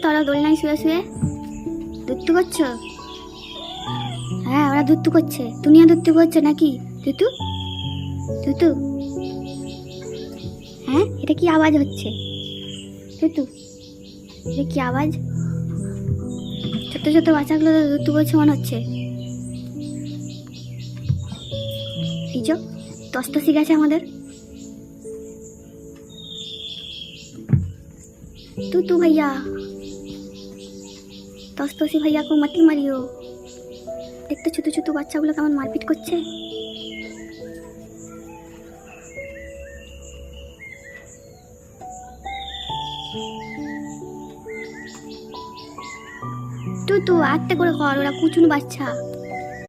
তোরা দোলনায় শুয়ে শুয়ে দুত্তু করছো? হ্যাঁ, ওরা দুত্তু করছে, তুমিও দুত্তু করছো নাকি? তুতু তুতু, হ্যাঁ এটা কি আওয়াজ হচ্ছে? তুতু, এটা কি আওয়াজ? ছোট ছোট বাচ্চাগুলো তো দুত্তু করছে মনে হচ্ছে। এই যে তস্তসি গেছে আমাদের। তুতু ভাইয়া, তস্তসি ভাইয়া কো মতি মারিও। দেখতে ছোট ছোট বাচ্চাগুলো কেমন মারপিট করছে। তুই আস্তে করে কর, ওরা কুচুন বাচ্চা।